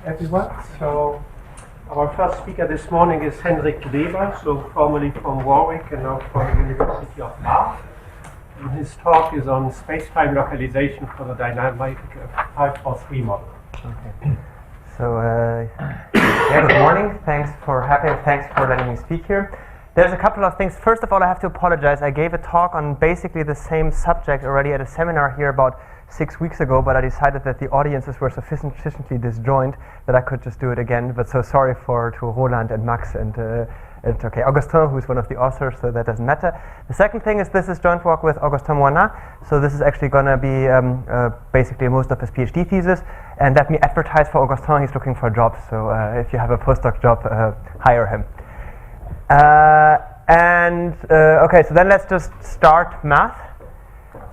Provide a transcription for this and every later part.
everyone. So our first speaker this morning is Hendrik Weber, so formerly from Warwick and now from the University of Bath. And his talk is on space-time localization for the dynamic 543 model. Okay. So yeah, good morning. Thanks for letting me speak here. There's a couple of things. First of all, I have to apologize. I gave a talk on basically the same subject already at a seminar here about 6 weeks ago, but I decided that the audiences were sufficiently disjoint that I could just do it again. But so sorry to Roland and Max and okay, Augustin, who's one of the authors, so that doesn't matter. The second thing is this is joint work with Augustin Moinat, so this is actually going to be basically most of his PhD thesis. And let me advertise for Augustin, he's looking for a job, so if you have a postdoc job, hire him. Okay, so then let's just start math.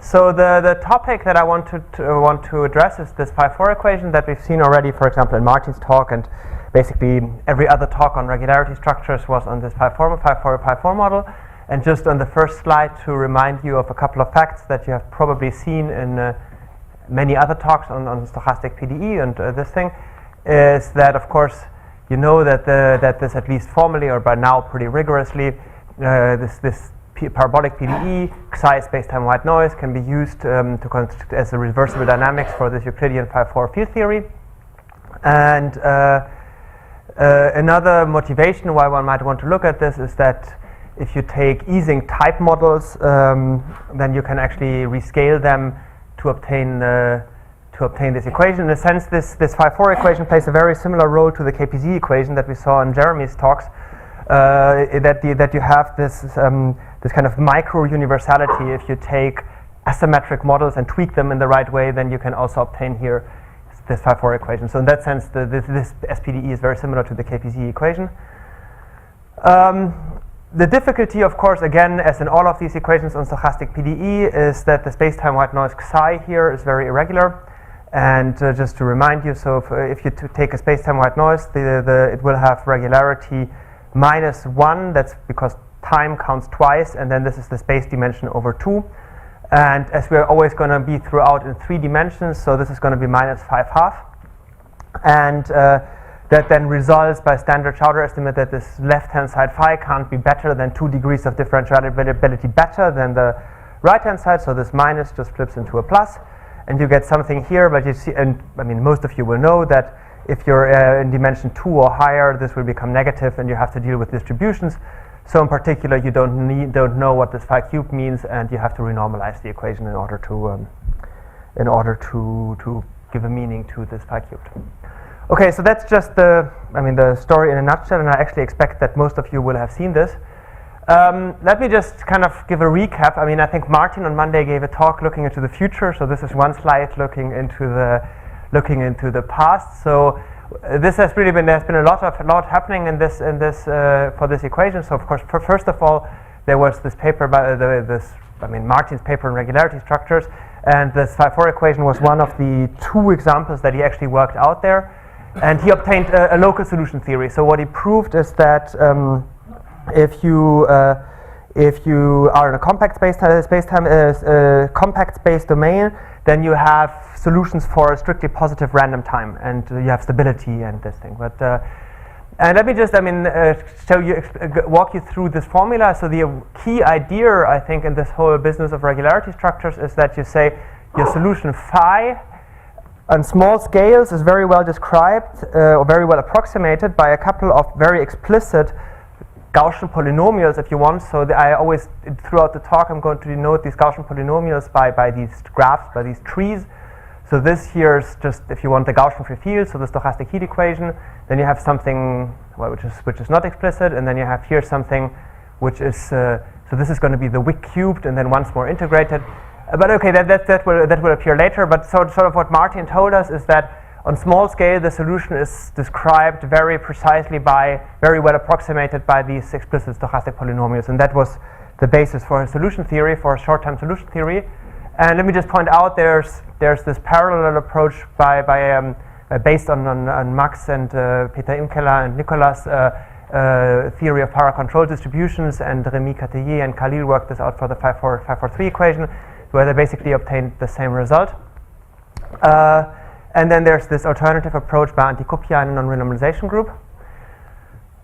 So the topic that I want to address is this 5-4 equation that we've seen already, for example, in Martin's talk, and basically every other talk on regularity structures was on this 5-4 model. And just on the first slide to remind you of a couple of facts that you have probably seen in many other talks on stochastic PDE and this thing, is that of course you know that this, at least formally or by now pretty rigorously, this parabolic PDE, psi space-time white noise, can be used to construct as a reversible dynamics for this Euclidean 5-4 field theory. And another motivation why one might want to look at this is that if you take Ising type models, then you can actually rescale them to obtain this equation. In a sense, this 5-4 equation plays a very similar role to the KPZ equation that we saw in Jeremy's talks. That you have this kind of micro universality. If you take asymmetric models and tweak them in the right way, then you can also obtain here this 5-4 equation. So in that sense, this SPDE is very similar to the KPZ equation. The difficulty, of course, again, as in all of these equations on stochastic PDE, is that the space-time white noise psi here is very irregular. And just to remind you, so if you take a space-time white noise, it will have regularity -1. That's because time counts twice, and then this is the space dimension over 2. And as we're always going to be throughout in 3 dimensions, so this is going to be -5/2. And that then results by standard Chowder estimate that this left-hand side phi can't be better than 2 degrees of differentiability better than the right-hand side, so this minus just flips into a plus, and you get something here. But you see, and I mean, most of you will know that if you're in dimension 2 or higher, this will become negative, and you have to deal with distributions. So in particular, you don't know what this phi cubed means, and you have to renormalize the equation in order to give a meaning to this phi cubed. Okay, so that's just the story in a nutshell, and I actually expect that most of you will have seen this. Let me just kind of give a recap. I mean, I think Martin on Monday gave a talk looking into the future, so this is one slide looking into the past. So this has really been, there's been a lot happening in this for this equation. So of course, first of all, there was this paper by Martin's paper on regularity structures, and this 5-4 equation was one of the 2 examples that he actually worked out there, and he obtained a local solution theory. So what he proved is that if you are in a compact compact space domain, then you have solutions for a strictly positive random time, and you have stability and this thing. But and let me just, walk you through this formula. So the key idea, I think, in this whole business of regularity structures is that you say your solution phi on small scales is very well described or very well approximated by a couple of very explicit Gaussian polynomials, if you want. So I always, throughout the talk, I'm going to denote these Gaussian polynomials by these graphs, by these trees. So this here is just, if you want, the Gaussian free field, so the stochastic heat equation. Then you have something which is not explicit, and then you have here something which is so this is going to be the Wick cubed, and then once more integrated. But okay, that will appear later. But sort of what Martin told us is that on small scale, the solution is described very precisely very well approximated by these explicit stochastic polynomials, and that was the basis for a solution theory, for a short-term solution theory. And let me just point out, there's this parallel approach based on Max and Peter Imkeller and Nicolas theory of para-control distributions, and Rémi Catelier and Khalil worked this out for the 543 equation, where they basically obtained the same result. And then there's this alternative approach by Antikopia and non-renormalization group.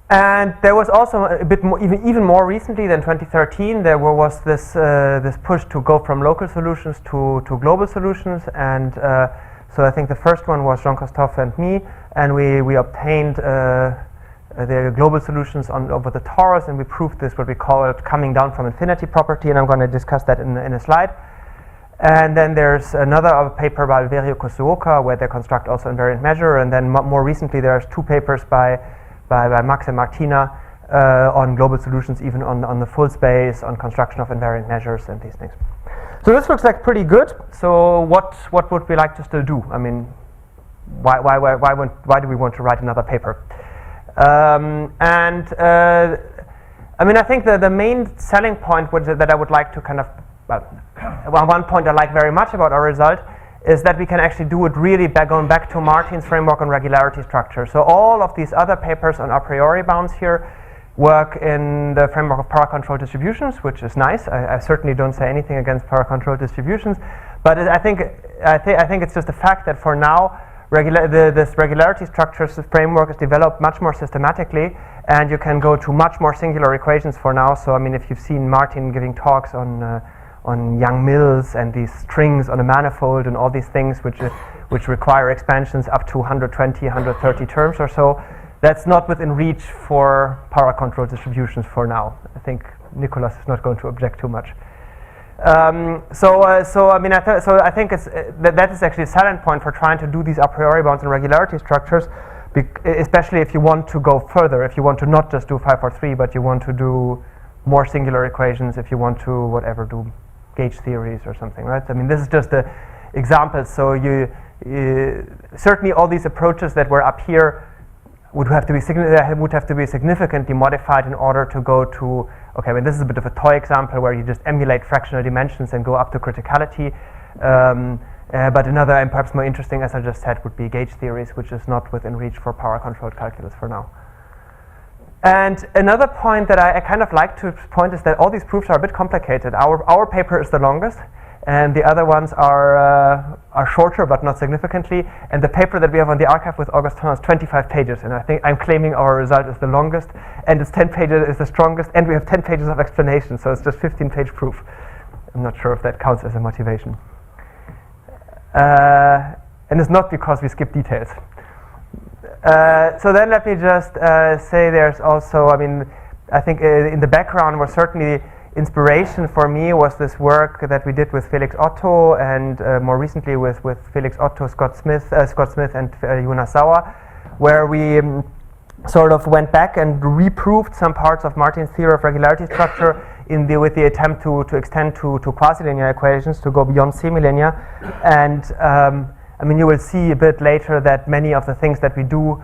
And there was also a bit more, even more recently than 2013, there was this this push to go from local solutions to global solutions. And so I think the first one was Jean-Christophe and me, and we obtained the global solutions over the torus, and we proved this, what we call it, coming down from infinity property, and I'm going to discuss that in a slide. And then there's another paper by Alverio Kosuoka where they construct also invariant measure, and then more recently there's two papers by Max and Martina on global solutions, even on the full space, on construction of invariant measures and these things. So this looks like pretty good. So what would we like to still do? I mean, why do we want to write another paper? I mean, I think the main selling point that I would like to kind of, one point I like very much about our result is that we can actually do it really going back to Martin's framework on regularity structure. So all of these other papers on a priori bounds here work in the framework of power control distributions, which is nice. I certainly don't say anything against power control distributions, but I think it's just a fact that for now this regularity structures framework is developed much more systematically, and you can go to much more singular equations for now. So I mean, if you've seen Martin giving talks on Young mills and these strings on a manifold and all these things which require expansions up to 120, 130 terms or so, that's not within reach for power control distributions for now. I think Nicholas is not going to object too much. So I mean, I think it's that is actually a selling point for trying to do these a priori bounds and regularity structures, especially if you want to go further, if you want to not just do 543, but you want to do more singular equations, if you want to do gauge theories or something, right? I mean, this is just the example. So you certainly all these approaches that were up here would have to be significantly modified in order to go to, okay, I mean, this is a bit of a toy example where you just emulate fractional dimensions and go up to criticality. But another and perhaps more interesting, as I just said, would be gauge theories, which is not within reach for power controlled calculus for now. And another point that I kind of like to point is that all these proofs are a bit complicated. Our paper is the longest, and the other ones are shorter, but not significantly. And the paper that we have on the archive with Augustin is 25 pages, and I think I'm claiming our result is the longest, and it's 10 pages is the strongest, and we have 10 pages of explanation, so it's just 15-page proof. I'm not sure if that counts as a motivation. And it's not because we skip details. So then let me just say there's also, I mean, I think in the background was certainly inspiration for me was this work that we did with Felix Otto and more recently with Felix Otto, Scott Smith and Jonas Sauer, where we sort of went back and reproved some parts of Martin's theory of regularity structure with the attempt to extend to quasi-linear equations, to go beyond semi-linear. And I mean, you will see a bit later that many of the things that we do,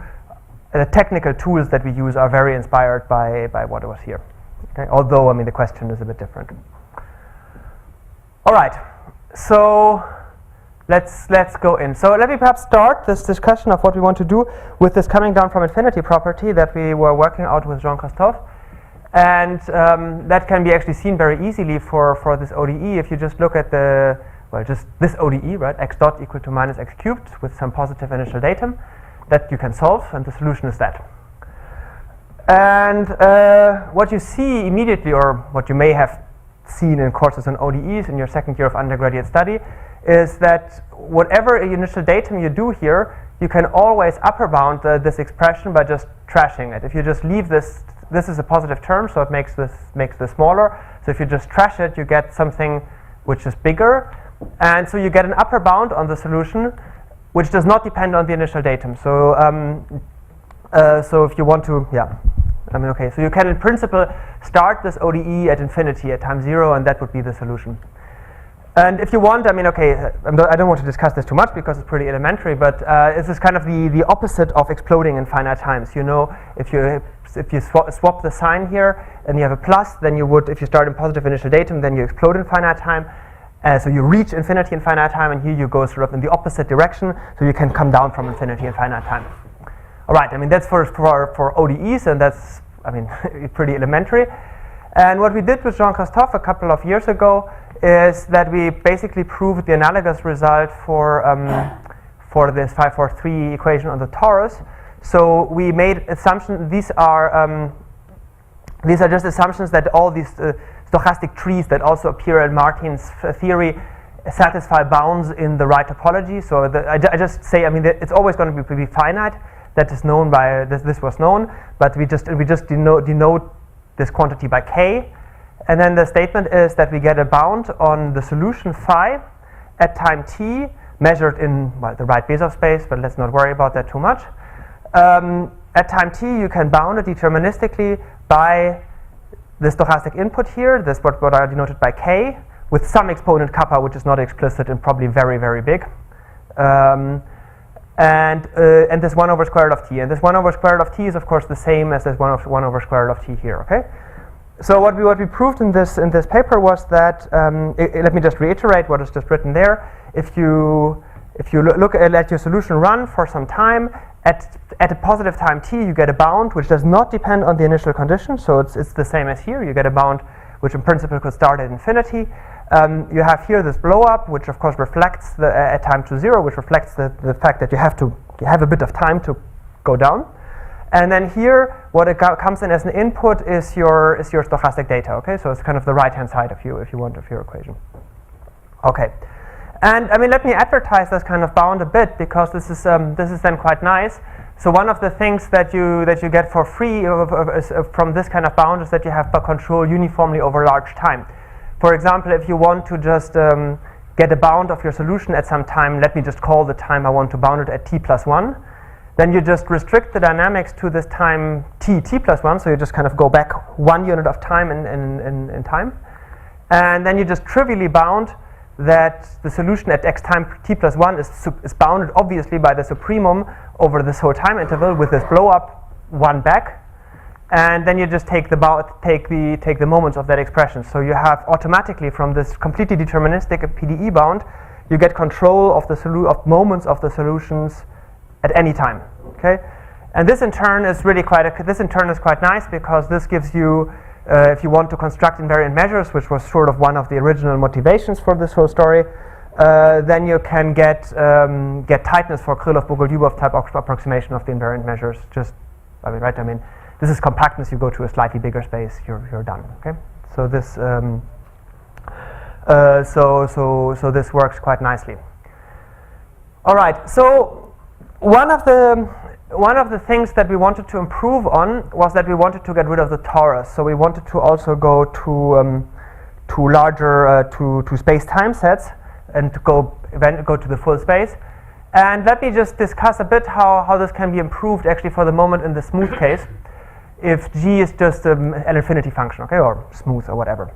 the technical tools that we use, are very inspired by what was here. Okay? Although, I mean, the question is a bit different. All right, so let's go in. So let me perhaps start this discussion of what we want to do with this coming down from infinity property that we were working out with Jean-Christophe. And that can be actually seen very easily for this ODE if you just look at just this ODE, right? X dot equal to minus x cubed with some positive initial datum that you can solve, and the solution is that. And what you see immediately, or what you may have seen in courses on ODEs in your second year of undergraduate study, is that whatever initial datum you do here, you can always upper bound this expression by just trashing it. If you just leave this is a positive term, so it makes this smaller. So if you just trash it, you get something which is bigger. And so you get an upper bound on the solution, which does not depend on the initial datum. So, so if you want to, so you can in principle start this ODE at infinity at time 0, and that would be the solution. And if you want, I don't want to discuss this too much because it's pretty elementary, but this is kind of the opposite of exploding in finite times. You know, if you swap the sign here and you have a plus, then you would, if you start in positive initial datum, then you explode in finite time. So you reach infinity in finite time, and here you go sort of in the opposite direction, so you can come down from infinity in finite time. All right, I mean, that's for ODEs, and that's, I mean, pretty elementary. And what we did with Jean-Christophe a couple of years ago is that we basically proved the analogous result for for this 543 equation on the torus. So we made assumptions. These are just assumptions that all these stochastic trees that also appear in Martin's theory satisfy bounds in the right topology. So I just say, I mean, it's always going to be finite. That is known by this was known, but we just denote this quantity by k, and then the statement is that we get a bound on the solution phi at time t, measured in the right Bezoff space, but let's not worry about that too much. At time t, you can bound it deterministically by the stochastic input here. That's what I denoted by k, with some exponent kappa, which is not explicit and probably very, very big. And this 1 over square root of t. And this 1 over square root of t is, of course, the same as this 1 over square root of t here, okay? So what we proved in this paper was that, let me just reiterate what is just written there. If you look at let your solution run for some time, at a positive time t, you get a bound which does not depend on the initial condition. So it's the same as here. You get a bound which in principle could start at infinity. You have here this blow up, which of course reflects at time to 0, which reflects the fact that you have a bit of time to go down. And then here, what comes in as an input is your stochastic data. Okay, so it's kind of the right-hand side if you want of your equation. Okay, and I mean, let me advertise this kind of bound a bit, because this is then quite nice. So one of the things that you get for free from this kind of bound is that you have control uniformly over large time. For example, if you want to just get a bound of your solution at some time, let me just call the time I want to bound it at t plus 1. Then you just restrict the dynamics to this time t plus 1, so you just kind of go back 1 unit of time in time. And then you just trivially bound that the solution at x time t plus 1 is bounded obviously by the supremum over this whole time interval with this blow up 1 back. And then you just take the moments of that expression. So you have automatically, from this completely deterministic PDE bound, you get control of the moments of the solutions at any time. Okay, and this in turn is really quite nice, because this gives you, if you want to construct invariant measures, which was sort of one of the original motivations for this whole story, then you can get tightness for Krylov-Bogoliubov type approximation of the invariant measures. This is compactness. You go to a slightly bigger space, you're done. Okay, so this so this works quite nicely. All right, so one of the things that we wanted to improve on was that we wanted to get rid of the torus. So we wanted to also go to larger to space-time sets and to go to the full space. And let me just discuss a bit how this can be improved actually for the moment in the smooth case, if G is just an infinity function, okay, or smooth or whatever.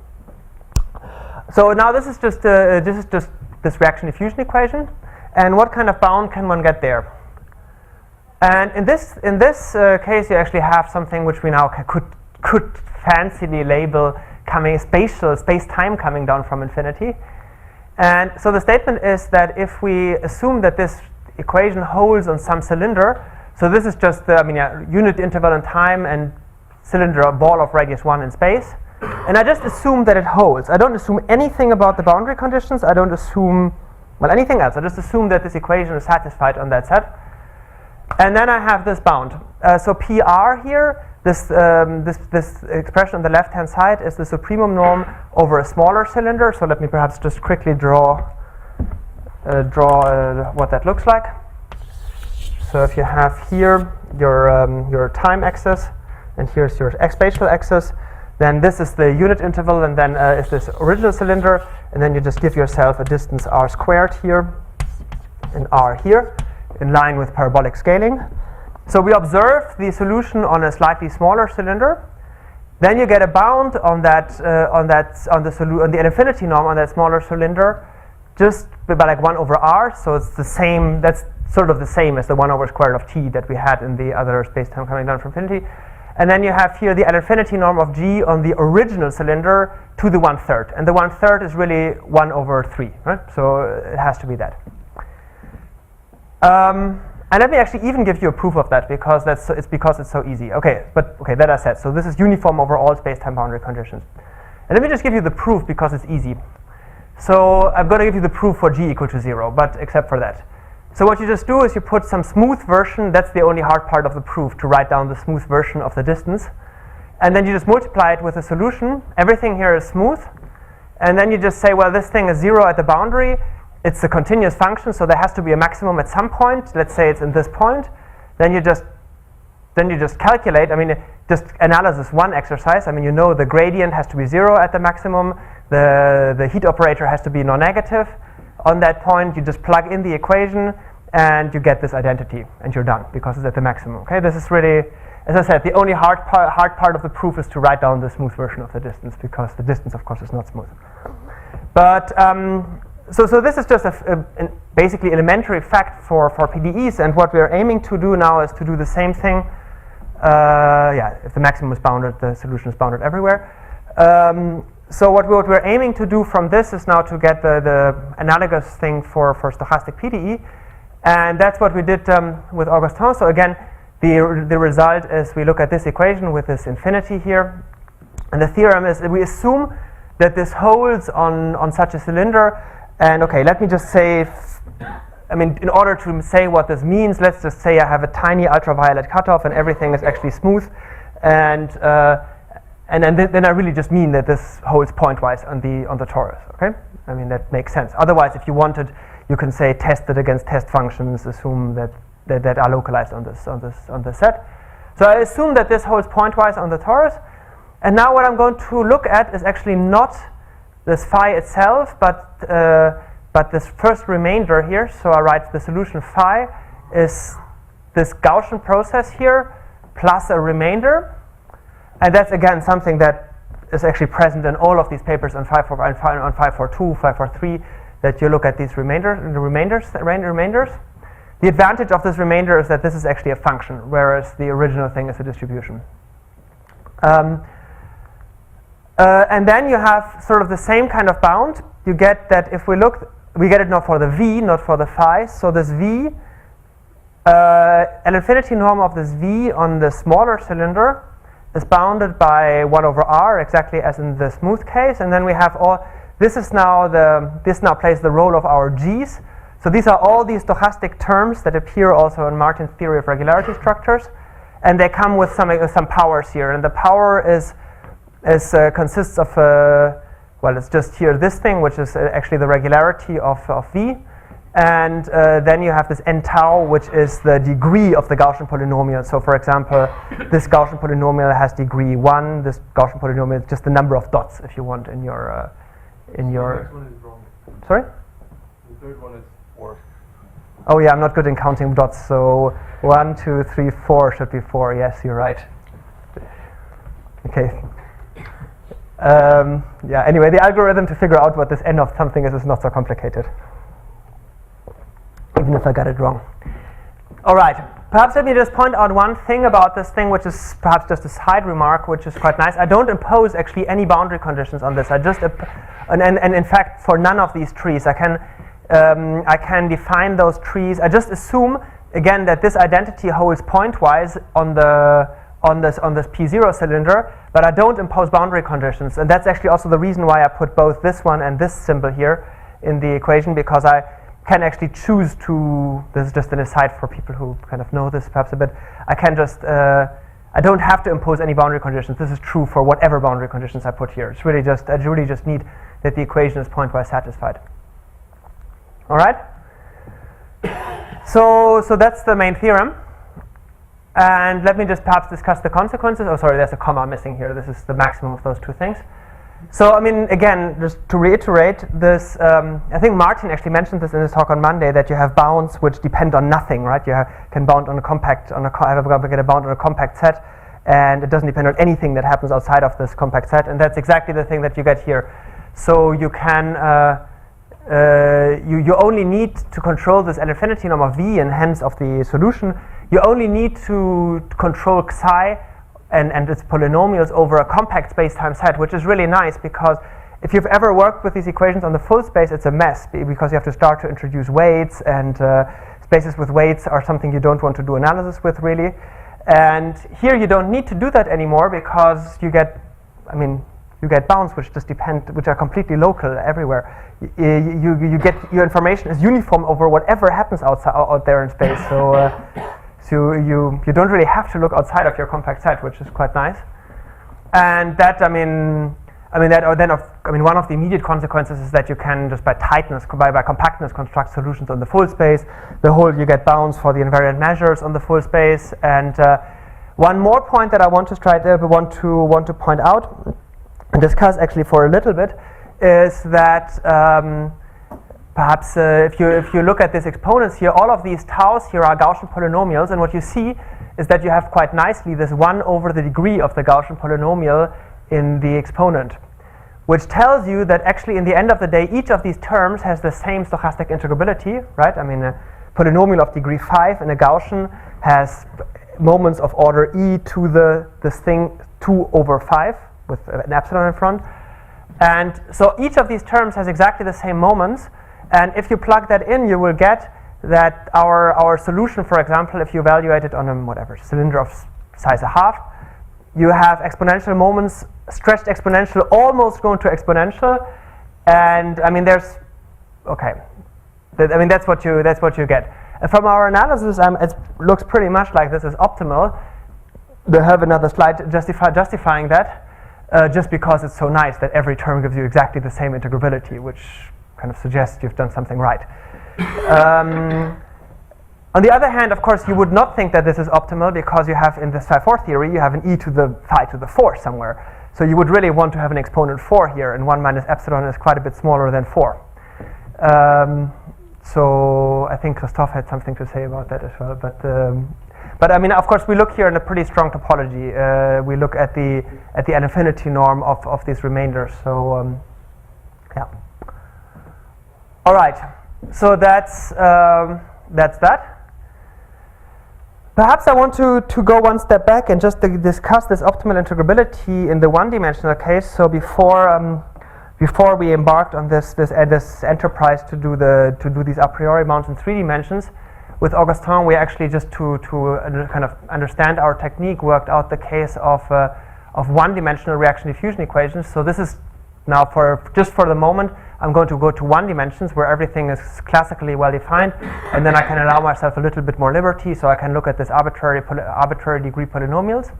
So now this is just this reaction diffusion equation, and what kind of bound can one get there? And in this case, you actually have something which we now could fancily label space-time coming down from infinity. And so the statement is that if we assume that this equation holds on some cylinder, so this is just the unit interval in time and cylinder, a ball of radius 1 in space, and I just assume that it holds. I don't assume anything about the boundary conditions. I don't assume anything else. I just assume that this equation is satisfied on that set. And then I have this bound. So PR here, this expression on the left-hand side is the supremum norm over a smaller cylinder. So let me perhaps just quickly draw what that looks like. So if you have here your time axis, and here's your spatial axis, then this is the unit interval, and then is this original cylinder, and then you just give yourself a distance r squared here, and r here, in line with parabolic scaling. So we observe the solution on a slightly smaller cylinder. Then you get a bound on the infinity norm on that smaller cylinder, just by like 1 over r. So it's the same. That's sort of the same as the 1 over square root of t that we had in the other space-time coming down from infinity. And then you have here the infinity norm of g on the original cylinder to the 1/3, and the 1/3 is really 1 over 3, right? So it has to be that. And let me actually even give you a proof of that, because it's so easy. Okay, that I said. So this is uniform over all space-time boundary conditions. And let me just give you the proof, because it's easy. So I'm going to give you the proof for g equal to 0, but except for that. So what you just do is you put some smooth version, that's the only hard part of the proof, to write down the smooth version of the distance. And then you just multiply it with a solution. Everything here is smooth. And then you just say, well, this thing is 0 at the boundary. It's a continuous function, so there has to be a maximum at some point. Let's say it's in this point. Then you just calculate. I mean, just analysis 1 exercise. I mean, you know the gradient has to be 0 at the maximum. The heat operator has to be non-negative. On that point, you just plug in the equation, and you get this identity, and you're done, because it's at the maximum. Okay, this is really, as I said, the only hard part of the proof is to write down the smooth version of the distance, because the distance, of course, is not smooth. But so this is just a basically elementary fact for PDEs, and what we're aiming to do now is to do the same thing. If the maximum is bounded, the solution is bounded everywhere. So what we're aiming to do from this is now to get the analogous thing for stochastic PDE, and that's what we did with Augustin. So again, the result is we look at this equation with this infinity here, and the theorem is that we assume that this holds on such a cylinder. And okay, let me just say, I mean, in order to say what this means, let's just say I have a tiny ultraviolet cutoff and everything is actually smooth, and then I really just mean that this holds pointwise on the torus. Okay, I mean that makes sense. Otherwise, if you wanted, you can say test it against test functions, assume that are localized on this set. So I assume that this holds pointwise on the torus, and now what I'm going to look at is actually not this phi itself, but this first remainder here. So I write the solution phi is this Gaussian process here plus a remainder. And that's again something that is actually present in all of these papers on 542, 543, that you look at these remainders. The advantage of this remainder is that this is actually a function, whereas the original thing is a distribution. And then you have sort of the same kind of bound. You get that if we get it now for the v, not for the phi. So this v, an infinity norm of this v on the smaller cylinder is bounded by 1 over r, exactly as in the smooth case. And then we have this now plays the role of our g's. So these are all these stochastic terms that appear also in Martin's theory of regularity structures, and they come with some powers here. And the power consists of it's just here this thing, which is actually the regularity of v, and then you have this n tau, which is the degree of the Gaussian polynomial. So for example, this Gaussian polynomial has degree 1. This Gaussian polynomial is just the number of dots, if you want, in your The next one is wrong. Sorry? The third one is 4. Oh yeah, I'm not good in counting dots. So 1, 2, 3, 4 should be 4. Yes, you're right. Okay. Anyway, the algorithm to figure out what this n of something is not so complicated, even if I got it wrong. All right. Perhaps let me just point out one thing about this thing, which is perhaps just a side remark, which is quite nice. I don't impose actually any boundary conditions on this. I just and in fact, for none of these trees, I can define those trees. I just assume again that this identity holds pointwise on this P0 cylinder, but I don't impose boundary conditions. And that's actually also the reason why I put both this one and this symbol here in the equation, because I can actually choose to, this is just an aside for people who kind of know this perhaps a bit, I don't have to impose any boundary conditions. This is true for whatever boundary conditions I put here. It's really just, I really just need that the equation is pointwise satisfied. All right? So that's the main theorem. And let me just perhaps discuss the consequences. Oh, sorry, there's a comma missing here. This is the maximum of those two things. So, I mean, again, just to reiterate this, I think Martin actually mentioned this in his talk on Monday, that you have bounds which depend on nothing, right? You can bound on a compact, get a bound on a compact set, and it doesn't depend on anything that happens outside of this compact set, and that's exactly the thing that you get here. So you can, you only need to control this L-infinity norm of V and hence of the solution. You only need to control psi and its polynomials over a compact space-time set, which is really nice, because if you've ever worked with these equations on the full space, it's a mess, because you have to start to introduce weights, and spaces with weights are something you don't want to do analysis with, really. And here you don't need to do that anymore, because you get, I mean, You get bounds which just depend, which are completely local everywhere. You get your information is uniform over whatever happens out there in space. So you don't really have to look outside of your compact set, which is quite nice. And that one of the immediate consequences is that you can just by compactness construct solutions on the full space. You get bounds for the invariant measures on the full space. And one more point that I want to point out and discuss actually for a little bit is that perhaps if you look at these exponents here, all of these taus here are Gaussian polynomials, and what you see is that you have quite nicely this 1 over the degree of the Gaussian polynomial in the exponent, which tells you that actually in the end of the day each of these terms has the same stochastic integrability, right? I mean a polynomial of degree 5 in a Gaussian has moments of order e to this thing 2 over 5 with an epsilon in front. And so each of these terms has exactly the same moments, and if you plug that in, you will get that our solution, for example, if you evaluate it on a cylinder of size 1/2, you have exponential moments, stretched exponential, almost going to exponential, and I mean that's what you get. And from our analysis, it looks pretty much like this is optimal. They have another slide justifying that. Just because it's so nice that every term gives you exactly the same integrability, which kind of suggests you've done something right. On the other hand, of course, you would not think that this is optimal because you have in this phi-4 theory, you have an e to the phi to the 4 somewhere. So you would really want to have an exponent 4 here, and 1 minus epsilon is quite a bit smaller than 4. So I think Christoph had something to say about that as well. But I mean, of course, we look here in a pretty strong topology. We look at the L infinity norm of these remainders. So yeah. All right. So that's that. Perhaps I want to go one step back and just discuss this optimal integrability in the one-dimensional case. So before we embarked on this enterprise to do these a priori bounds in 3 dimensions. With Augustin, we actually just to kind of understand our technique worked out the case of one-dimensional reaction diffusion equations. So this is now for the moment, I'm going to go to 1 dimensions where everything is classically well defined, and then I can allow myself a little bit more liberty, so I can look at this arbitrary degree polynomials.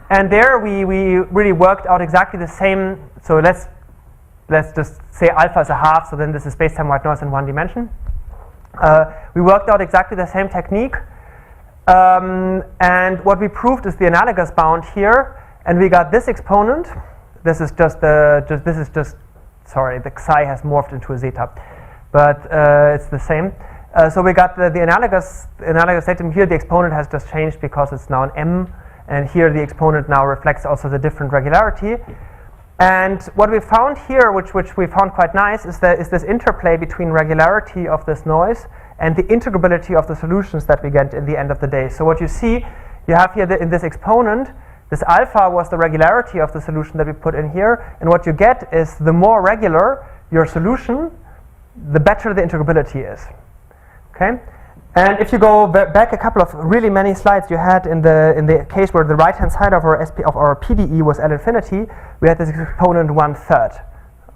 And there we really worked out exactly the same. So let's just say alpha is 1/2. So then this is space-time white noise in 1 dimension. We worked out exactly the same technique, and what we proved is the analogous bound here, and we got this exponent. This is sorry, the psi has morphed into a zeta, but it's the same. So we got the analogous datum here. The exponent has just changed because it's now an m, and here the exponent now reflects also the different regularity. And what we found here, which we found quite nice, is this interplay between regularity of this noise and the integrability of the solutions that we get in the end of the day. So what you see, you have here in this exponent, this alpha was the regularity of the solution that we put in here, and what you get is the more regular your solution, the better the integrability is. Okay. And if you go back a couple of really many slides you had in the case where the right-hand side of our PDE was L infinity, we had this exponent 1/3.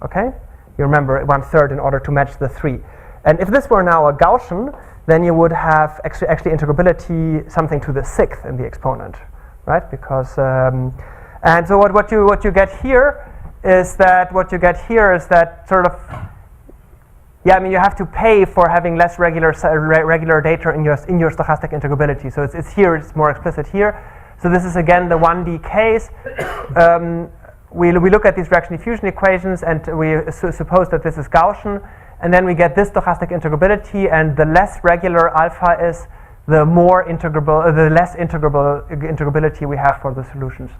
Okay, you remember 1/3 in order to match the 3. And if this were now a Gaussian, then you would have actually integrability something to the 6th in the exponent, right? Because and so what you get here is that sort of. Yeah, I mean, you have to pay for having less regular data in your stochastic integrability. So it's more explicit here. So this is again the 1D case. We look at these reaction diffusion equations, and we suppose that this is Gaussian, and then we get this stochastic integrability, and the less regular alpha is, the more integrable, the less integrability we have for the solutions.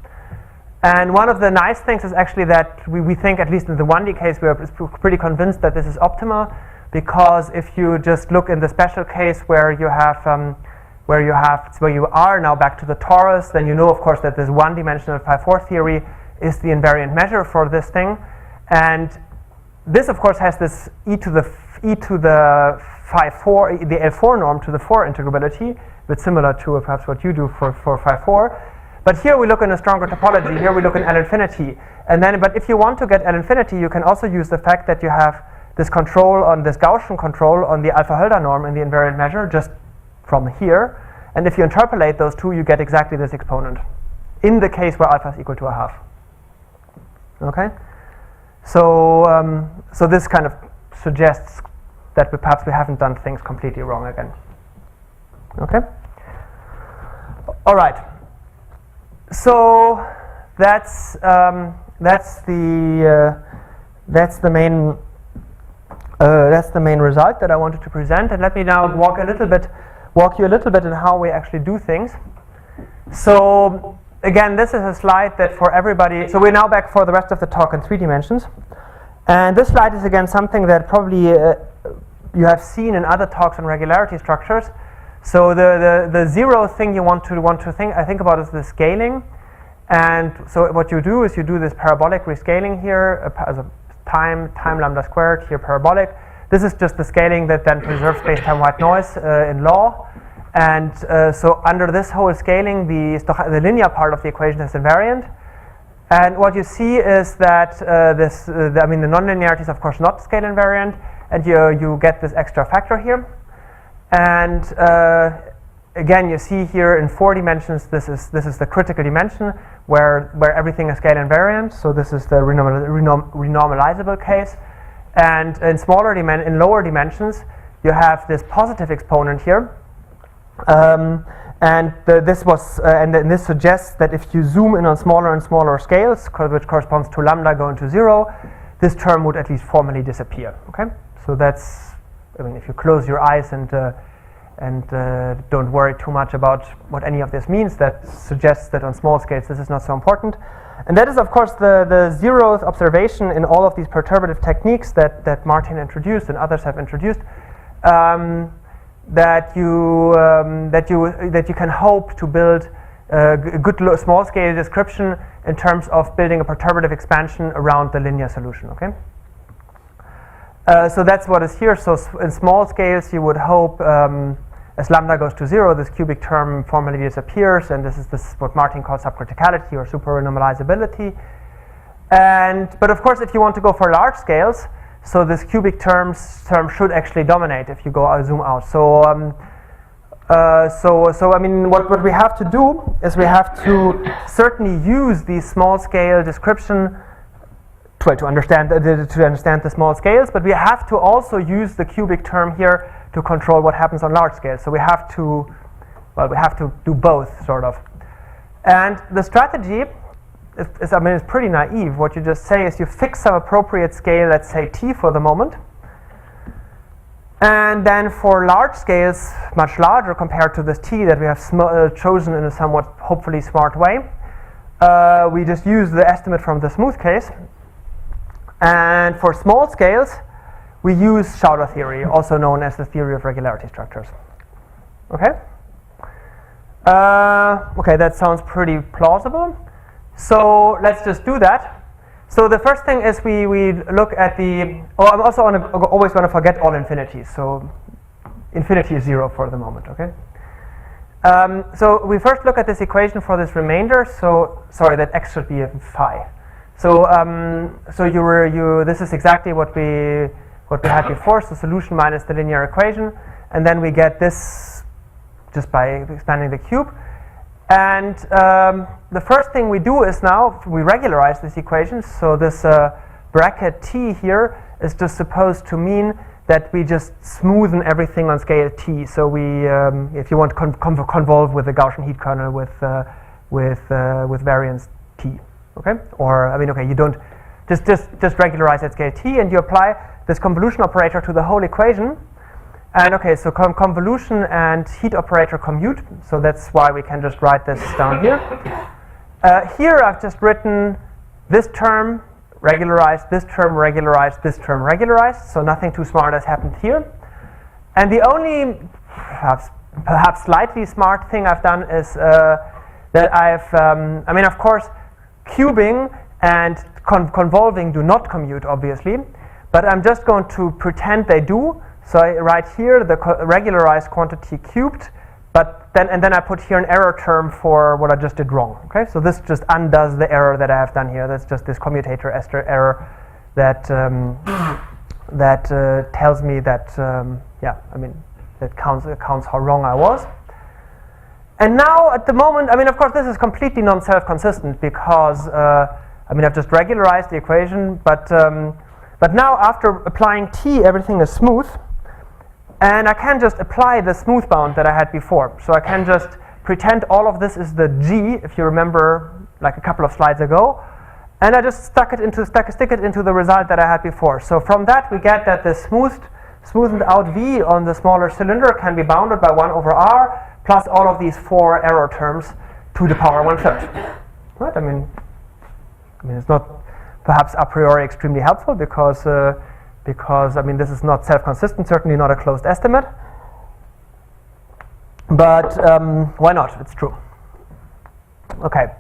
And one of the nice things is actually that we think, at least in the 1D case, we are pretty convinced that this is optimal, because if you just look in the special case where you are now back to the torus, then you know, of course, that this one-dimensional phi-4 theory is the invariant measure for this thing, and this, of course, has this e to the phi-4, the L4 norm to the 4 integrability, but similar to perhaps what you do for phi-4. But here we look in a stronger topology. Here we look in L infinity, And then, but if you want to get L infinity, you can also use the fact that you have this control on this Gaussian control on the alpha Hölder norm in the invariant measure just from here. And if you interpolate those two, you get exactly this exponent in the case where alpha is equal to a half. Okay? So, so this kind of suggests that perhaps we haven't done things completely wrong again. Okay? All right. So that's the main result that I wanted to present. And let me now walk you a little bit in how we actually do things. So again, this is a slide that for everybody. So we're now back for the rest of the talk in 3 dimensions. And this slide is again something that probably you have seen in other talks on regularity structures. So the zero thing you want to think about is the scaling. And so what you do is you do this parabolic rescaling here as a time lambda squared here parabolic. This is just the scaling that then preserves space-time white noise in law. And so under this whole scaling, the linear part of the equation is invariant. And what you see is that the nonlinearity is of course not scale invariant, and you get this extra factor here. And again, you see here in 4 dimensions, this is the critical dimension where everything is scale invariant. So this is the renormalizable case. And in lower dimensions, you have this positive exponent here. This suggests that if you zoom in on smaller and smaller scales, which corresponds to lambda going to 0, this term would at least formally disappear. Okay, so that's, if you close your eyes and don't worry too much about what any of this means, that suggests that on small scales this is not so important. And that is, of course, the 0th observation in all of these perturbative techniques that Martin introduced and others have introduced. That you can hope to build a good small scale description in terms of building a perturbative expansion around the linear solution. Okay. So that's what is here. So in small scales, you would hope as lambda goes to 0, this cubic term formally disappears, and this is what Martin calls subcriticality or superrenormalizability. But of course, if you want to go for large scales, so this cubic term should actually dominate if you zoom out. So what we have to do is we have to certainly use the small scale description to understand the small scales, but we have to also use the cubic term here to control what happens on large scales. So we have to do both, sort of. And the strategy is pretty naive. What you just say is you fix some appropriate scale, let's say t for the moment, and then for large scales, much larger compared to this t that we have chosen in a somewhat hopefully smart way, we just use the estimate from the smooth case. And for small scales, we use Schauder theory, also known as the theory of regularity structures. Okay? Okay, that sounds pretty plausible. So let's just do that. So the first thing is we look at the. Oh, I'm also always going to forget all infinities. So infinity is 0 for the moment. Okay. So we first look at this equation for this remainder. So sorry, that x should be phi. So this is exactly what we had before. So solution minus the linear equation, and then we get this just by expanding the cube. And the first thing we do is now we regularize this equation. So this bracket t here is just supposed to mean that we just smoothen everything on scale t. So we, if you want to convolve with the Gaussian heat kernel with variance t. Okay, or okay, you don't just regularize at scale t, and you apply this convolution operator to the whole equation. And okay, so convolution and heat operator commute, so that's why we can just write this down here. Here I've just written this term regularized, this term regularized, this term regularized, so nothing too smart has happened here. And the only perhaps slightly smart thing I've done is that I've, of course, cubing and convolving do not commute, obviously, but I'm just going to pretend they do. So I write here the regularized quantity cubed and then I put here an error term for what I just did wrong. Okay, so this just undoes the error that I have done here. That's just this commutator error that tells me that that counts how wrong I was. And now at the moment, of course, this is completely non-self-consistent because I've just regularized the equation, but now after applying t, everything is smooth. And I can just apply the smooth bound that I had before. So I can just pretend all of this is the g, if you remember, like a couple of slides ago, and I just stick it into the result that I had before. So from that we get that the smoothened out v on the smaller cylinder can be bounded by 1 over r plus all of these 4 error terms to the power 1/3. Right? It's not perhaps a priori extremely helpful because this is not self-consistent, certainly not a closed estimate. But why not? It's true. Okay.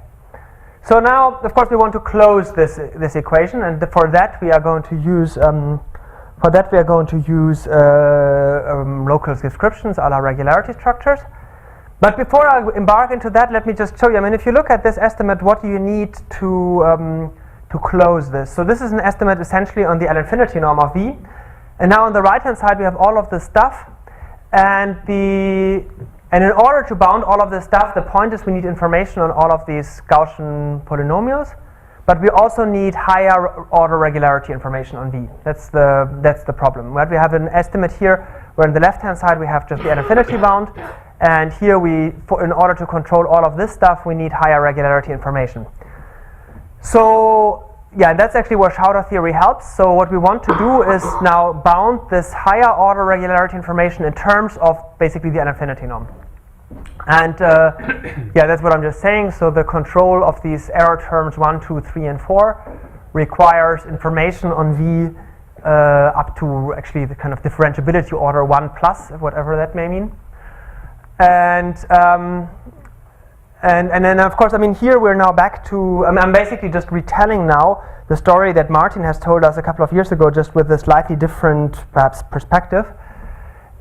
So now, of course, we want to close this equation, and for that we are going to use local descriptions a la regularity structures. But before I embark into that, let me just show you. If you look at this estimate, what do you need to close this? So this is an estimate essentially on the L-infinity norm of V. And now on the right-hand side, we have all of this stuff. And in order to bound all of this stuff, the point is we need information on all of these Gaussian polynomials. But we also need higher order regularity information on V. That's the problem. Right? We have an estimate here where on the left-hand side we have just the L-infinity bound. And here in order to control all of this stuff, we need higher regularity information. So yeah, that's actually where Schauder theory helps. So what we want to do is now bound this higher order regularity information in terms of basically the L-infinity norm. And that's what I'm just saying. So the control of these error terms 1, 2, 3, and 4 requires information on V up to actually the kind of differentiability order 1 plus, whatever that may mean. And then of course, here we're now back to, I'm basically just retelling now the story that Martin has told us a couple of years ago, just with a slightly different, perhaps, perspective.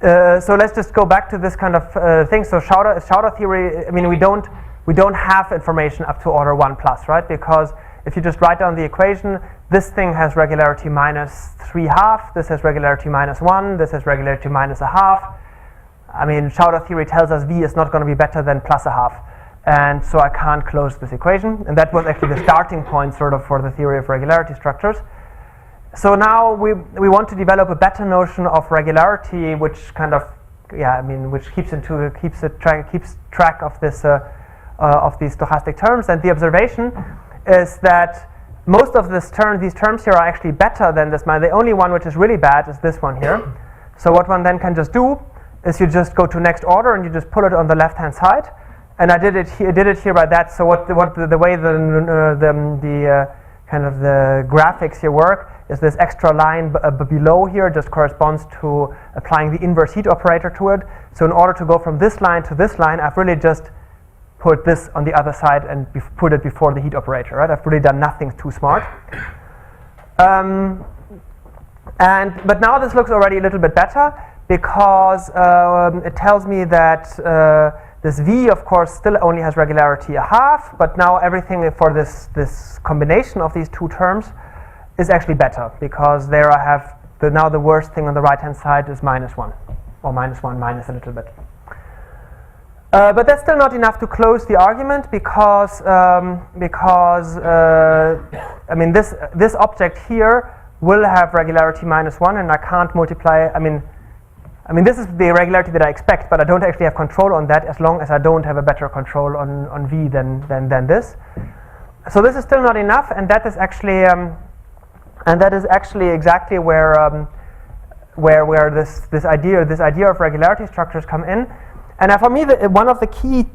So let's just go back to this kind of thing. So Schauder theory, we don't have information up to order 1 plus, right? Because if you just write down the equation, this thing has regularity minus 3/2, this has regularity minus 1, this has regularity minus 1/2. Schauder theory tells us V is not going to be better than plus 1/2. And so I can't close this equation. And that was actually the starting point sort of for the theory of regularity structures. So now we want to develop a better notion of regularity, which kind of, which keeps track of this of these stochastic terms. And the observation is that most of these terms here are actually better than this. The only one which is really bad is this one here. So what one then can just do is you just go to next order and you just pull it on the left-hand side. And I did it here by that. So the way the graphics here work is this extra line below here just corresponds to applying the inverse heat operator to it. So in order to go from this line to this line, I've really just put this on the other side and put it before the heat operator. Right? I've really done nothing too smart. But now this looks already a little bit better because it tells me that this V, of course, still only has regularity 1/2, but now everything for this combination of these two terms is actually better because there I have now the worst thing on the right-hand side is minus 1, or minus 1 minus a little bit. But that's still not enough to close the argument because this object here will have regularity minus 1, and I can't multiply. This is the regularity that I expect, but I don't actually have control on that as long as I don't have a better control on V than this. So this is still not enough, and that is actually exactly where this idea of regularity structures come in. And for me, one of the key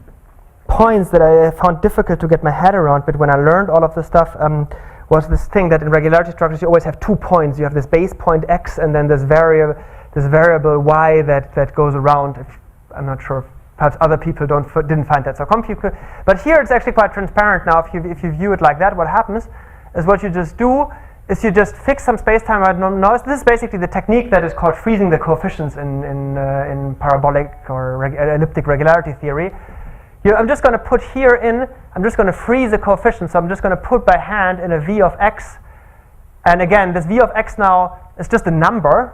points that I found difficult to get my head around, but when I learned all of this stuff, was this thing that in regularity structures you always have 2 points. You have this base point x, and then this variable y that goes around. I'm not sure, perhaps other people didn't find that so complicated. But here it's actually quite transparent now. If you view it like that, what happens is what you just do is you just fix some space-time random noise. This is basically the technique that is called freezing the coefficients in parabolic or elliptic regularity theory. I'm just going to put here in, I'm just going to freeze the coefficients, so I'm just going to put by hand in a v of x. And again, this v of x now is just a number,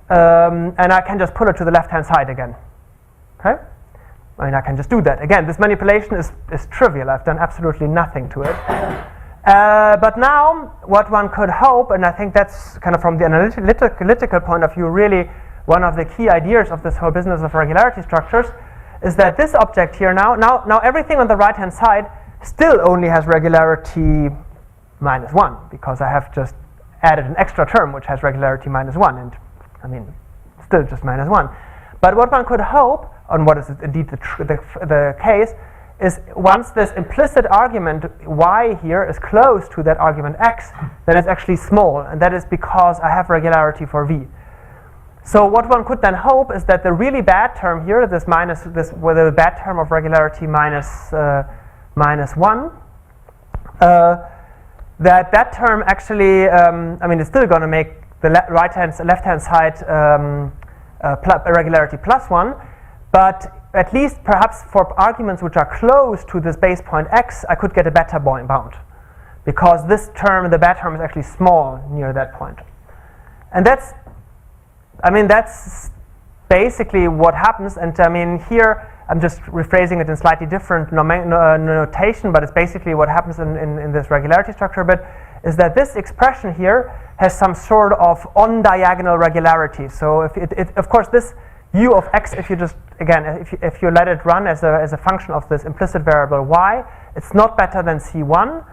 and I can just pull it to the left-hand side again. Okay? I mean, I can just do that. Again, this manipulation is trivial. I've done absolutely nothing to it. But now, what one could hope, and I think that's kind of from the analytical point of view, really one of the key ideas of this whole business of regularity structures, is that this object here now everything on the right-hand side still only has regularity -1, because I have just added an extra term which has regularity -1, and I mean, still just -1. But what one could hope, and what is indeed the case, is once this implicit argument y here is close to that argument x, then it's actually small, and that is because I have regularity for v. So what one could then hope is that the really bad term here, the bad term of regularity -1, that term actually, I mean, it's still going to make the left-hand side regularity +1, but at least perhaps for arguments which are close to this base point x, I could get a better bound, because this term, the bad term, is actually small near that point. And that's basically what happens. And I mean, here I'm just rephrasing it in slightly different notation, but it's basically what happens in this regularity structure bit, is that this expression here has some sort of on-diagonal regularity. So of course, this u of x, if you just, again, if you let it run as a function of this implicit variable y, it's not better than c1.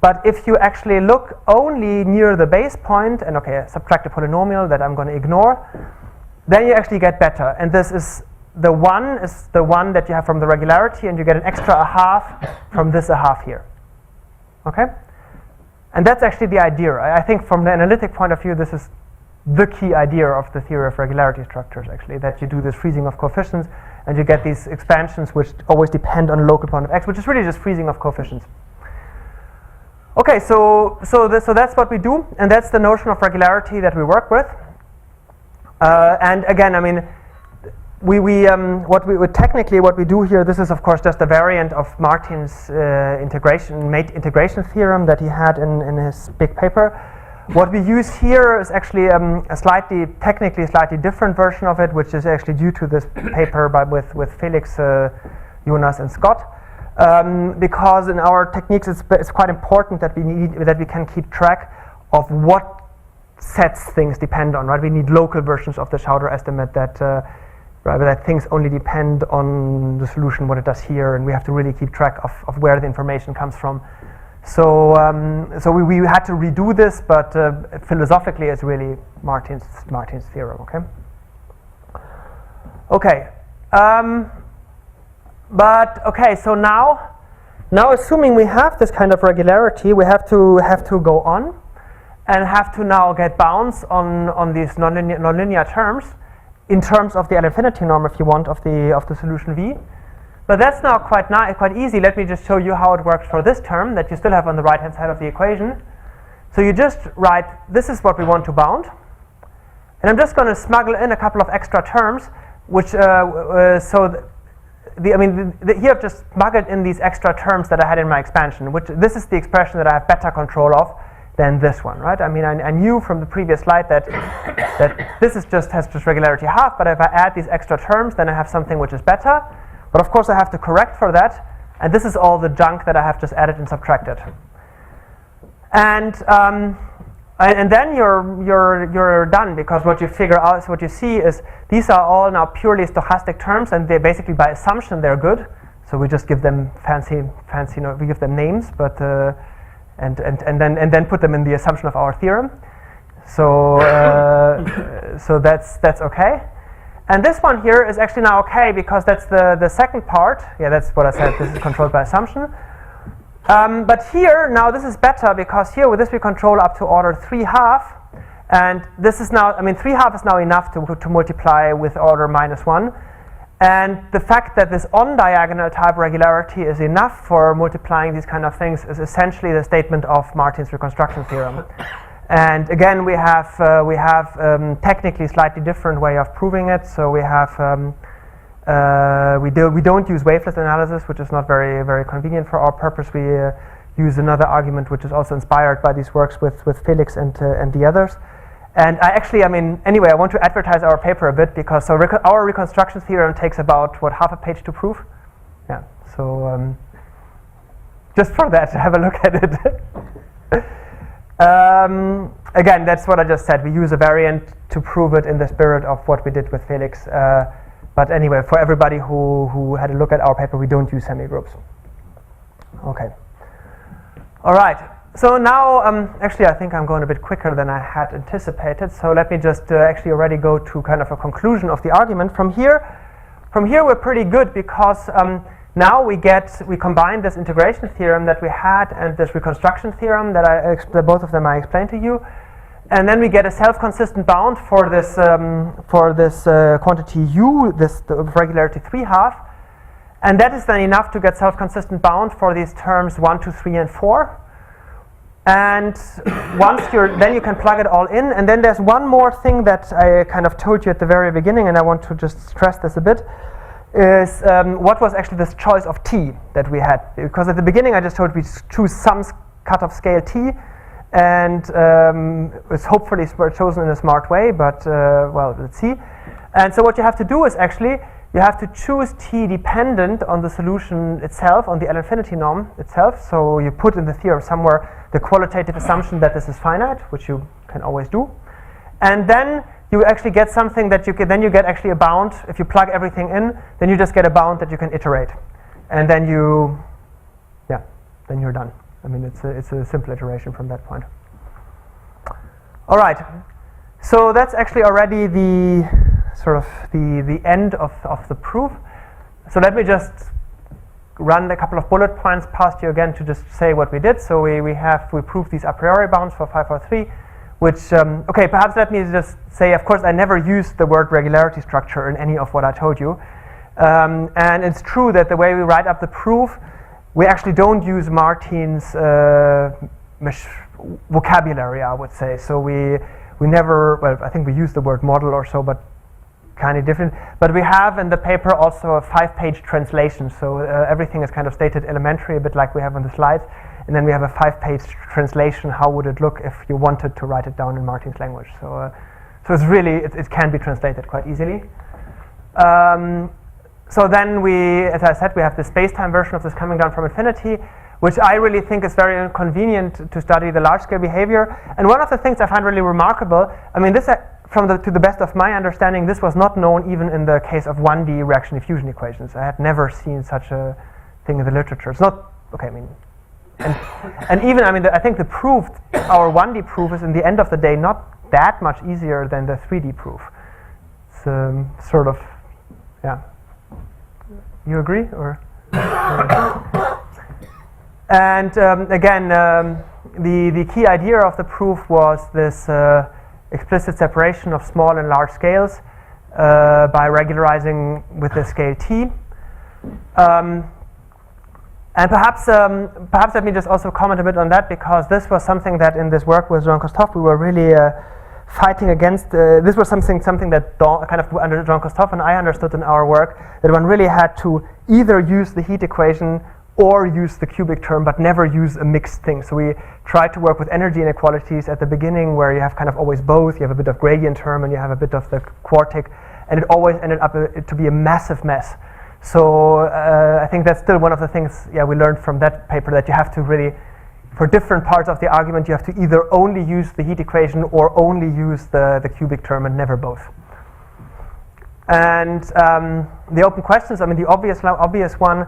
But if you actually look only near the base point, and subtract a polynomial that I'm going to ignore, then you actually get better. And this is the one that you have from the regularity, and you get an extra 1/2 from this 1/2 here. Okay? And that's actually the idea. I think from the analytic point of view, this is the key idea of the theory of regularity structures, actually, that you do this freezing of coefficients, and you get these expansions which always depend on a local point of x, which is really just freezing of coefficients. Okay, so that's what we do, and that's the notion of regularity that we work with. And again, I mean, technically what we do here, this is of course just a variant of Martin's integration theorem that he had in his big paper. What we use here is actually a technically slightly different version of it, which is actually due to this paper with Felix, Jonas, and Scott. Because in our techniques, it's quite important that we can keep track of what sets things depend on. Right, we need local versions of the Schauder estimate that things only depend on the solution, what it does here, and we have to really keep track of where the information comes from. So we had to redo this, but philosophically, it's really Martin's theorem. Okay. So now assuming we have this kind of regularity, we have to go on and have to now get bounds on these nonlinear terms in terms of the L-infinity norm, if you want, of the solution V. But that's now quite easy. Let me just show you how it works for this term that you still have on the right-hand side of the equation. So you just write, this is what we want to bound. And I'm just going to smuggle in a couple of extra terms, which, here I've just smuggled in these extra terms that I had in my expansion, which this is the expression that I have better control of than this one, right? I mean, I knew from the previous slide that this has just regularity 1/2, but if I add these extra terms, then I have something which is better. But of course, I have to correct for that, and this is all the junk that I have just added and subtracted. And then you're done, because what you figure out, what you see is these are all now purely stochastic terms, and they basically by assumption they're good. So we just give them fancy. We give them names, but and then put them in the assumption of our theorem. So that's okay. And this one here is actually now okay, because that's the second part. Yeah, that's what I said. This is controlled by assumption. But here, now this is better, because here with this we control up to order 3/2. And this is now, 3/2 is now enough to multiply with order -1. And the fact that this on-diagonal type regularity is enough for multiplying these kind of things is essentially the statement of Martin's reconstruction theorem. And again, we have technically slightly different way of proving it. So we have we don't use waveless analysis, which is not very convenient for our purpose. We use another argument which is also inspired by these works with Felix and the others. And anyway, I want to advertise our paper a bit because our reconstruction theorem takes about half a page to prove. Yeah. So just for that, have a look at it. Again, that's what I just said. We use a variant to prove it in the spirit of what we did with Felix. But anyway, for everybody who had a look at our paper, we don't use semigroups. Okay. All right. So now, actually, I think I'm going a bit quicker than I had anticipated. So let me just actually already go to kind of a conclusion of the argument. From here, we're pretty good because now we combine this integration theorem that we had and this reconstruction theorem that both of them I explained to you, and then we get a self-consistent bound for this quantity u, the regularity 3/2, and that is then enough to get self-consistent bound for these terms 1, 2, 3, and 4. And then you can plug it all in. And then there's one more thing that I kind of told you at the very beginning, and I want to just stress this a bit, is what was actually this choice of t that we had. Because at the beginning I just told we choose some cutoff scale t, and it's hopefully chosen in a smart way, but well, let's see. And so what you have to do is actually you have to choose t dependent on the solution itself, on the L infinity norm itself. So you put in the theorem somewhere the qualitative assumption that this is finite, which you can always do. And then you actually get something that you get actually a bound. If you plug everything in, then you just get a bound that you can iterate. And then then you're done. I mean, it's a simple iteration from that point. All right. So that's actually already the end of the proof. So let me just run a couple of bullet points past you again to just say what we did. So we proved these a priori bounds for 543, which okay, perhaps let me just say, of course, I never used the word regularity structure in any of what I told you, and it's true that the way we write up the proof, we actually don't use Martin's vocabulary, I would say. So we never, well, I think we use the word model or so, but kind of different. But we have in the paper also a 5-page translation. So everything is kind of stated elementary, a bit like we have on the slides. And then we have a 5-page translation. How would it look if you wanted to write it down in Martin's language? So it's really, it can be translated quite easily. So then as I said, we have the space-time version of this coming down from infinity, which I really think is very inconvenient to study the large-scale behavior. And one of the things I find really remarkable, I mean, this to the best of my understanding, this was not known even in the case of 1D reaction diffusion equations. I had never seen such a thing in the literature. It's not, okay, I mean, and even, I mean, I think our 1D proof is in the end of the day not that much easier than the 3D proof. It's sort of, yeah. You agree, or? And again, the key idea of the proof was this explicit separation of small and large scales by regularizing with the scale t. And perhaps let me just also comment a bit on that, because this was something that in this work with Jean-Christophe we were really fighting against. This was something that kind of under Jean-Christophe and I understood in our work, that one really had to either use the heat equation or use the cubic term, but never use a mixed thing. So we tried to work with energy inequalities at the beginning, where you have kind of always both. You have a bit of gradient term and you have a bit of the quartic, and it always ended up to be a massive mess. So I think that's still one of the things we learned from that paper, that you have to really, for different parts of the argument, you have to either only use the heat equation or only use the cubic term, and never both. And the open questions, I mean, the obvious one,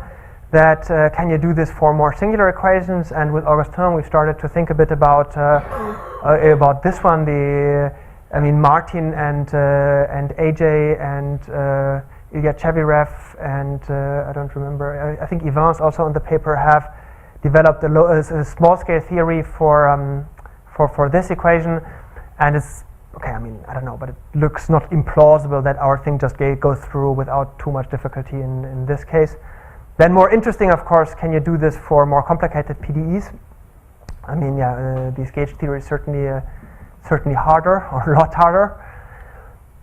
that can you do this for more singular equations? And with Augustin, we started to think a bit about this one. Martin and AJ and Ilya Chevirev and I don't remember. I think Ivan's also on the paper have developed a small-scale theory for this equation, and it's okay. I mean, I don't know, but it looks not implausible that our thing just goes through without too much difficulty in this case. Then more interesting, of course, can you do this for more complicated PDEs? I mean, these gauge theories certainly certainly harder, or a lot harder.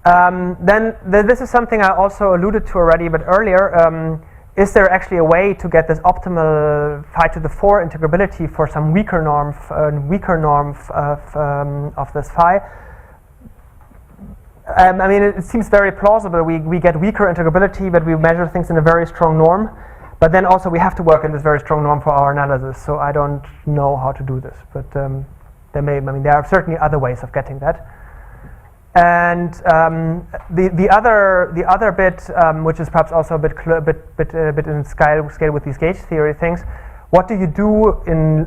Then this is something I also alluded to already, but earlier. Is there actually a way to get this optimal phi to the 4 integrability for some weaker norm of this phi? I mean, it seems very plausible. We get weaker integrability, but we measure things in a very strong norm. But then also we have to work in this very strong norm for our analysis. So I don't know how to do this, but there are certainly other ways of getting that. And the other bit, which is perhaps also a bit in scale with these gauge theory things, what do you do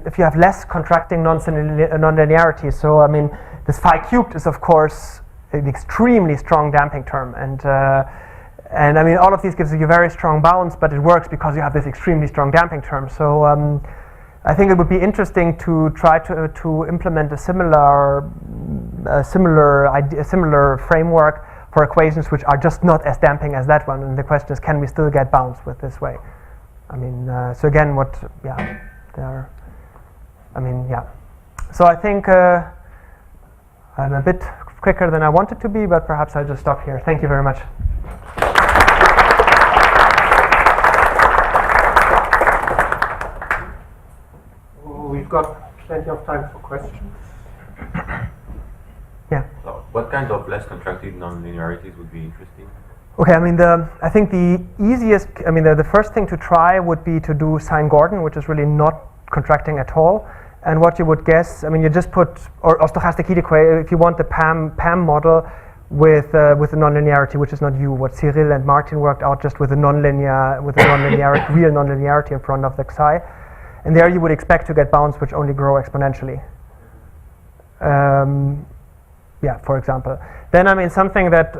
if you have less contracting nonlinearity? So I mean, this phi cubed is of course an extremely strong damping term, and I mean all of these gives you very strong bounds, but it works because you have this extremely strong damping term. So I think it would be interesting to try to implement a similar framework for equations which are just not as damping as that one. And the question is, can we still get bounds with this way? I mean, so again, So I think I'm a bit quicker than I wanted to be, but perhaps I'll just stop here. Thank you very much. We've got plenty of time for questions. Yeah. So what kind of less contracted nonlinearities would be interesting? Okay, I mean, I think the easiest, the first thing to try would be to do sine Gordon, which is really not contracting at all. And what you would guess, you just put, or stochastic heat equation, if you want the PAM model with a nonlinearity, which is not U, what Cyril and Martin worked out just with a nonlinearity, real nonlinearity in front of the psi. And there you would expect to get bounds which only grow exponentially. For example. Then, something that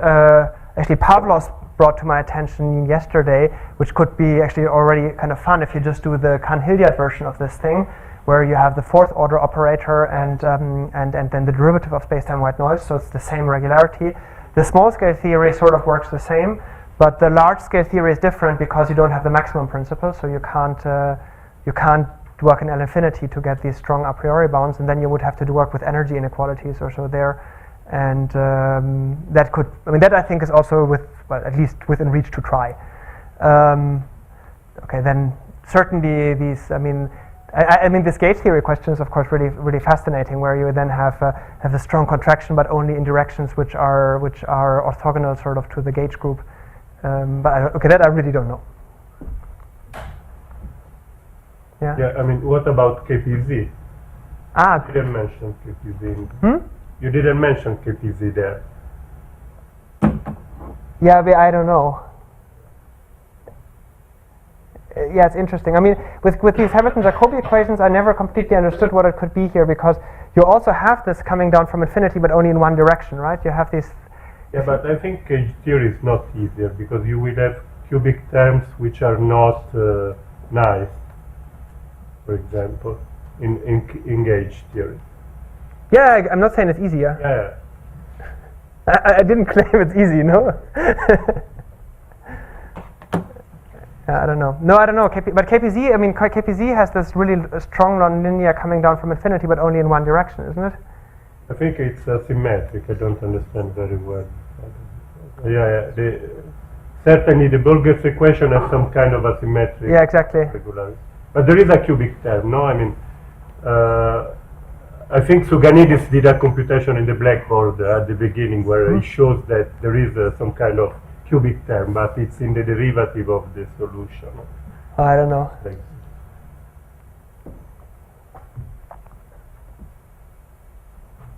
actually Pavlos brought to my attention yesterday, which could be actually already kind of fun if you just do the Cahn-Hilliard version of this thing, where you have the fourth order operator and then the derivative of space-time white noise, so it's the same regularity. The small scale theory sort of works the same, but the large scale theory is different because you don't have the maximum principle, so you can't work in L infinity to get these strong a priori bounds, and then you would have to do work with energy inequalities or so there, and that I think is also at least within reach to try. Okay, then certainly these, this gauge theory question is of course really fascinating, where you then have a strong contraction, but only in directions which are orthogonal sort of to the gauge group. That I really don't know. Yeah, what about KPZ? You didn't mention KPZ. You didn't mention KPZ there. Yeah, but I don't know. Yeah, it's interesting. With these Hamilton-Jacobi equations, I never completely understood what it could be here, because you also have this coming down from infinity, but only in one direction, right? You have these. Yeah, but I think gauge theory is not easier, because you will have cubic terms which are not nice. For example, in gauge theory. Yeah, I'm not saying it's easier. Yeah. I didn't claim it's easy, no? I don't know. No, I don't know. But KPZ, KPZ has this really strong nonlinear coming down from infinity, but only in one direction, isn't it? I think it's asymmetric. I don't understand very well. Certainly the Burgers equation has some kind of asymmetric. Yeah, exactly. Regularity. But there is a cubic term, no? I think Souganidis did a computation in the blackboard at the beginning where he shows that there is some kind of cubic term, but it's in the derivative of the solution. I don't know.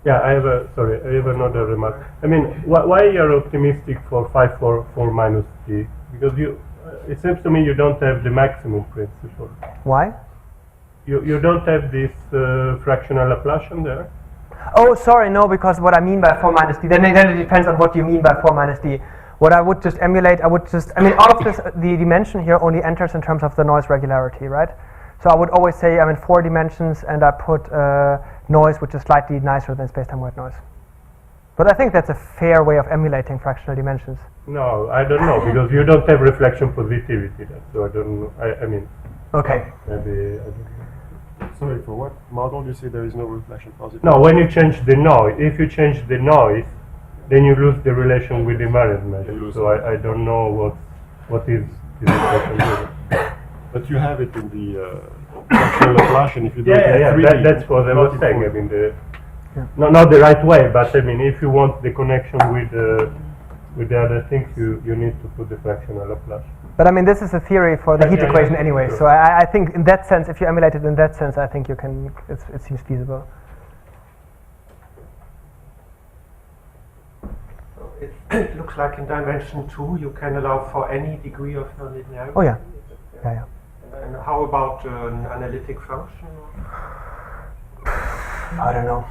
Yeah, I have another remark. Why you're optimistic for phi 4 minus t? Because it seems to me you don't have the maximum principle. Why? You don't have this fractional Laplacian there? Oh, sorry, no, because what I mean by 4 minus d, then it depends on what you mean by 4 minus d. What I would just emulate, all of this, the dimension here only enters in terms of the noise regularity, right? So I would always say I'm in 4 dimensions and I put noise which is slightly nicer than space-time white noise. But I think that's a fair way of emulating fractional dimensions. No, I don't know, because you don't have reflection positivity there, so I don't know. Okay. Maybe, I don't know. Sorry, for what model you say there is no reflection positive? No, when you change the noise, if you change the noise, then you lose the relation with the invariant measure. So I don't know what is the reflection measure. But you have it in the Laplacian if you do it in Yeah, 3D. that's what I was saying. I mean, Yeah. not the right way, but I mean, if you want the connection with the other things, you need to put the fractional Laplace. But I mean, this is a theory for the heat Yeah, equation yeah, anyway. sure. So I think in that sense, if you emulate it in that sense, I think you can. It seems feasible. It looks like in dimension 2 you can allow for any degree of nonlinearity. Oh yeah, yeah. And how about an analytic function? I don't know.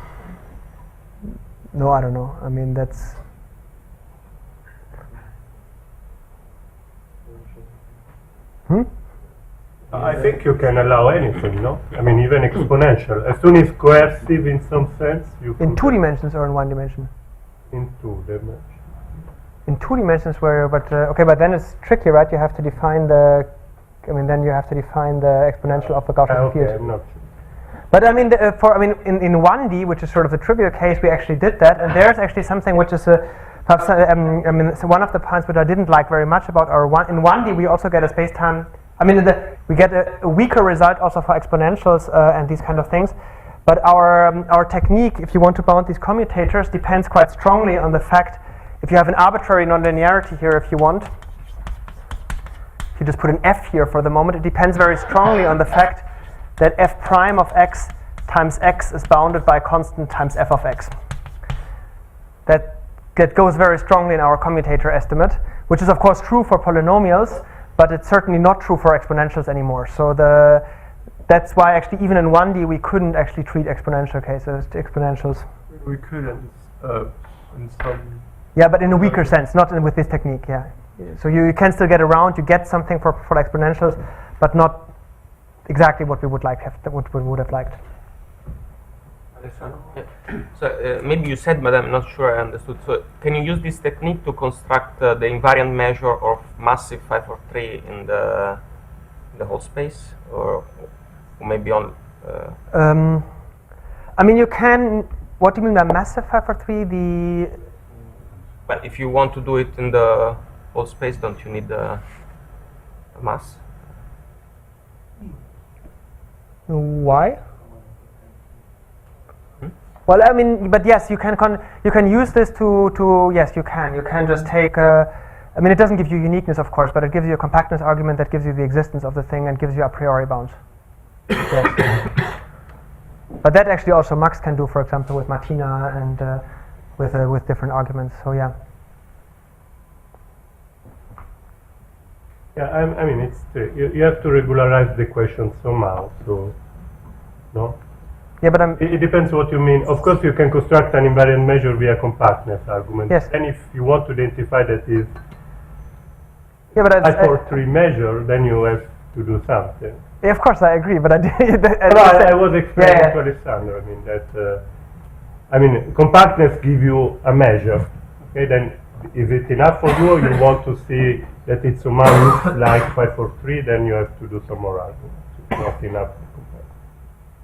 No, I don't know. I mean, that's. I think you can allow anything, no? I mean, even exponential. As soon as coercive in some sense, you In could 2 dimensions or in 1 dimension? in 2 dimensions. In 2 dimensions, but then it's tricky, right? You have to define the. I mean, then you have to define the exponential of the Gaussian Okay, field. I'm not sure. But I mean, in 1D, which is sort of the trivial case, we actually did that, and there's actually something which is perhaps so one of the points which I didn't like very much about our in 1D we also get a space-time. I mean, we get a weaker result also for exponentials and these kind of things. But our technique, if you want to bound these commutators, depends quite strongly on the fact if you have an arbitrary nonlinearity here, if you want. If you just put an f here for the moment, it depends very strongly on the fact that f prime of x times x is bounded by a constant times f of x. That goes very strongly in our commutator estimate, which is of course true for polynomials, but it's certainly not true for exponentials anymore. So that's why actually even in 1D we couldn't actually treat exponential cases, exponentials. We couldn't in some. Yeah, but in a weaker sense, not with this technique. Yeah. So you can still get around, you get something for exponentials, but not exactly what we would have liked. So maybe you said, but I'm not sure I understood. So can you use this technique to construct the invariant measure of massive 543 in the whole space, or maybe on? I mean, you can. What do you mean by massive 543? But if you want to do it in the whole space, don't you need a mass? Why? Well, I mean, but yes, you can use this to yes, you can just take I mean, it doesn't give you uniqueness, of course, but it gives you a compactness argument that gives you the existence of the thing and gives you a priori bounds. Yes. But that actually also Max can do, for example, with Martina and with different arguments. So yeah. Yeah, I mean, it's you have to regularize the question somehow. So, no. Yeah, but It depends what you mean. Of course, you can construct an invariant measure via compactness argument. Yes. And if you want to identify that is yeah, but I for 3 measure, then you have to do something. yeah, of course, I agree. But I was explaining to Alessandro. I mean that. I mean, compactness give you a measure. Okay, then is it enough for you? Or you want to see that it somehow looks like 543? Then you have to do some more arguments. It's not enough.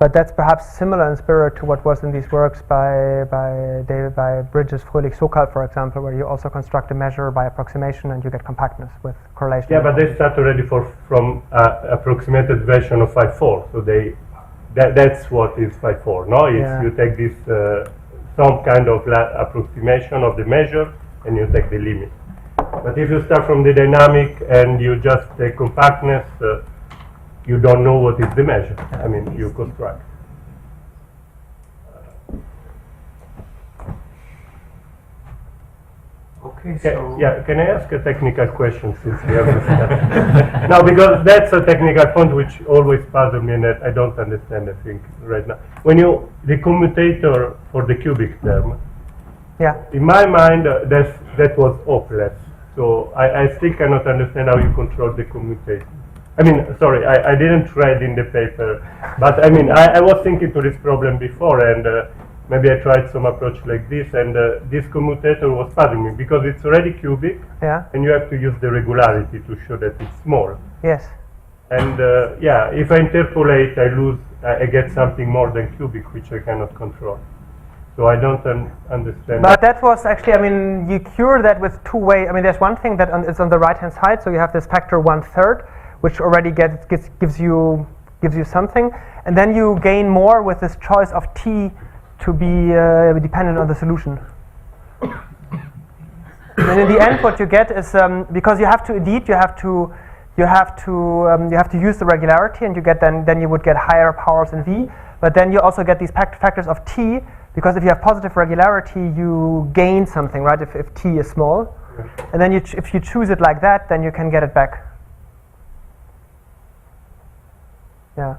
But that's perhaps similar in spirit to what was in these works by Bridges, Fröhlich, Sokal, for example, where you also construct a measure by approximation and you get compactness with correlation. Yeah, but they start already from approximated version of 5.4. So that's what is 5.4. No, it's Yeah. you take this some kind of approximation of the measure and you take the limit. But if you start from the dynamic and you just take compactness, you don't know what is the measure. I mean, you construct. Okay, Okay, so yeah, can I ask a technical question since we have this? No, because that's a technical point which always puzzles me and that I don't understand, I think, right now. When the commutator for the cubic term, Yeah. in my mind, that was hopeless. So I still cannot understand how you control the commutator. I mean, sorry, I didn't read in the paper, but I mean, I was thinking to this problem before, and maybe I tried some approach like this, and this commutator was puzzling me because it's already cubic, Yeah. and you have to use the regularity to show that it's small. Yes. And yeah, if I interpolate, I lose I get something more than cubic, which I cannot control. So I don't understand. But that was actually, I mean, you cure that with two ways. I mean, there's one thing that is on the right-hand side, so you have this factor 1/3, which already gives you something, and then you gain more with this choice of t to be dependent on the solution. And in the end, what you get is because you have to indeed you have to use the regularity, and you get then you would get higher powers in v. But then you also get these factors of t, because if you have positive regularity, you gain something, right? If t is small, and then if you choose it like that, then you can get it back. Yeah.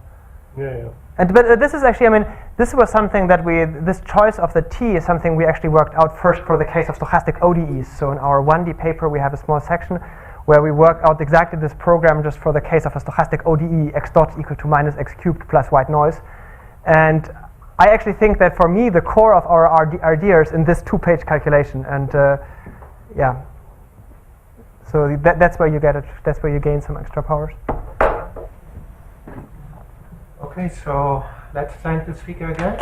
Yeah. And but this is actually, I mean, this was something that this choice of the t is something we actually worked out first for the case of stochastic ODEs. So in our 1D paper, we have a small section where we worked out exactly this program just for the case of a stochastic ODE, x dot equal to minus x cubed plus white noise. And I actually think that for me, the core of our idea is in this 2-page calculation. And yeah, so that's where you get it. That's where you gain some extra powers. Okay, so let's thank the speaker again.